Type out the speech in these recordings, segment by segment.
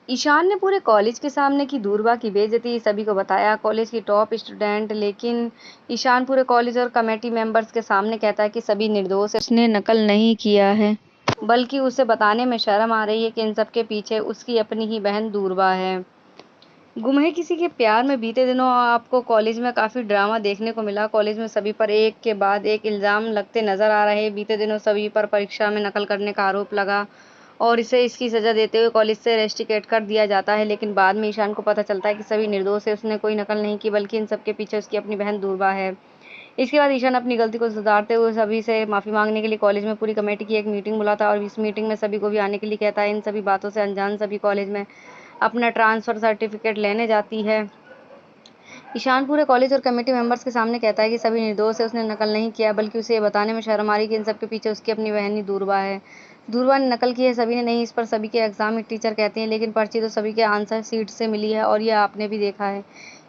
ईशान ने पूरे कॉलेज के सामने की दूरबा की बेइज्जती, सभी को बताया कॉलेज की टॉप स्टूडेंट। लेकिन ईशान पूरे कॉलेज और कमेटी मेंबर्स के सामने कहता है कि सभी निर्दोष है, उसने नकल नहीं किया है, बल्कि उसे बताने में शर्म आ रही है कि इन सब के पीछे उसकी अपनी ही बहन दूरबा है। गुम है किसी के प्यार में बीते दिनों आपको कॉलेज में काफ़ी ड्रामा देखने को मिला। कॉलेज में सभी पर एक के बाद एक इल्ज़ाम लगते नज़र आ रहे। बीते दिनों सभी पर परीक्षा में नकल करने का आरोप लगा और इसे इसकी सज़ा देते हुए कॉलेज से रेस्टिकेट कर दिया जाता है। लेकिन बाद में ईशान को पता चलता है कि सभी निर्दोष है, उसने कोई नकल नहीं की, बल्कि इन सब के पीछे उसकी अपनी बहन दूरबा है। इसके बाद ईशान अपनी गलती को सुधारते हुए सभी से माफ़ी मांगने के लिए कॉलेज में पूरी कमेटी की एक मीटिंग बुलाता है और इस मीटिंग में सभी को भी आने के लिए कहता है। इन सभी बातों से अनजान सभी कॉलेज में अपना ट्रांसफ़र सर्टिफिकेट लेने जाती है। ईशान पूरे कॉलेज और कमेटी मेंबर्स के सामने कहता है कि सभी निर्दोष है, उसने नकल नहीं किया, बल्कि उसे ये बताने में शर्म आ रही कि इन सब के पीछे उसकी अपनी बहन ही दूरबा है। दूरबा ने नकल की है, सभी ने नहीं। इस पर सभी के एग्जाम टीचर कहते हैं, लेकिन पर्ची तो सभी के आंसर सीट से मिली है और यह आपने भी देखा है।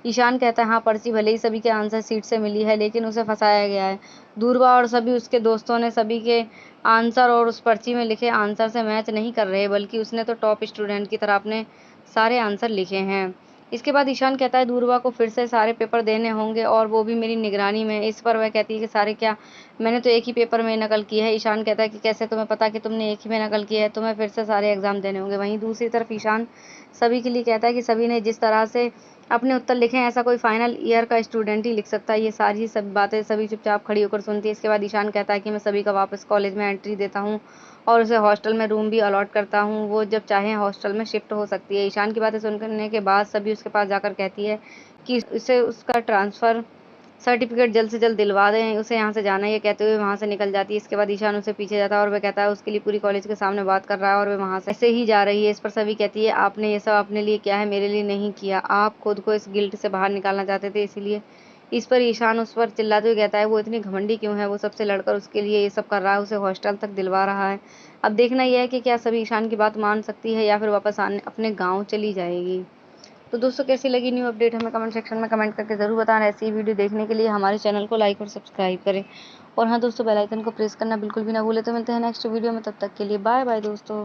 ईशान कहता है हाँ, पर्ची भले ही सभी के आंसर सीट से मिली है, लेकिन उसे फंसाया गया है। दूरबा और सभी उसके दोस्तों ने सभी के आंसर और उस पर्ची में लिखे आंसर से मैच नहीं कर रहे, बल्कि उसने तो टॉप स्टूडेंट की तरह अपने सारे आंसर लिखे हैं। इसके बाद ईशान कहता है दूरबा को फिर से सारे पेपर देने होंगे और वो भी मेरी निगरानी में। इस पर वह कहती है कि सारे क्या, मैंने तो एक ही पेपर में नकल की है। ईशान कहता है कि कैसे तुम्हें पता कि तुमने एक ही में नकल की है, तुम्हें फिर से सारे एग्जाम देने होंगे। वहीं दूसरी तरफ ईशान सभी के लिए कहता है कि सभी ने जिस तरह से अपने उत्तर लिखे हैं, ऐसा कोई फाइनल ईयर का स्टूडेंट ही लिख सकता है। ये सारी सब बातें सभी चुपचाप खड़ी होकर सुनती है। इसके बाद ईशान कहता है कि मैं सभी का वापस कॉलेज में एंट्री देता हूँ और उसे हॉस्टल में रूम भी अलॉट करता हूँ, वो जब चाहे हॉस्टल में शिफ्ट हो सकती है। ईशान की बातें सुनने के बाद सभी उसके पास जाकर कहती है कि उसे उसका ट्रांसफ़र सर्टिफिकेट जल्द से जल्द दिलवा दें, उसे यहाँ से जाना है। ये कहते हुए वहाँ से निकल जाती है। इसके बाद ईशान उसे पीछे जाता है और वह कहता है उसके लिए पूरी कॉलेज के सामने बात कर रहा है और वह वहाँ से ऐसे ही जा रही है। इस पर सभी कहती है आपने ये सब अपने लिए किया है, मेरे लिए नहीं किया, आप खुद को इस गिल्ट से बाहर निकालना चाहते थे, इसीलिए। इस पर ईशान उस पर चिल्लाते हुए कहता है वो इतनी घमंडी क्यों है, वो सबसे लड़कर उसके लिए ये सब कर रहा है, उसे हॉस्टल तक दिलवा रहा है। अब देखना यह है कि क्या सभी ईशान की बात मान सकती है या फिर वापस आने अपने गाँव चली जाएगी। तो दोस्तों कैसी लगी न्यू अपडेट हमें कमेंट सेक्शन में कमेंट करके ज़रूर बताना। ऐसी ही वीडियो देखने के लिए हमारे चैनल को लाइक और सब्सक्राइब करें और हाँ दोस्तों, बेल आइकन को प्रेस करना बिल्कुल भी ना भूलें। तो मिलते हैं नेक्स्ट वीडियो में, तब तक के लिए बाय बाय दोस्तों।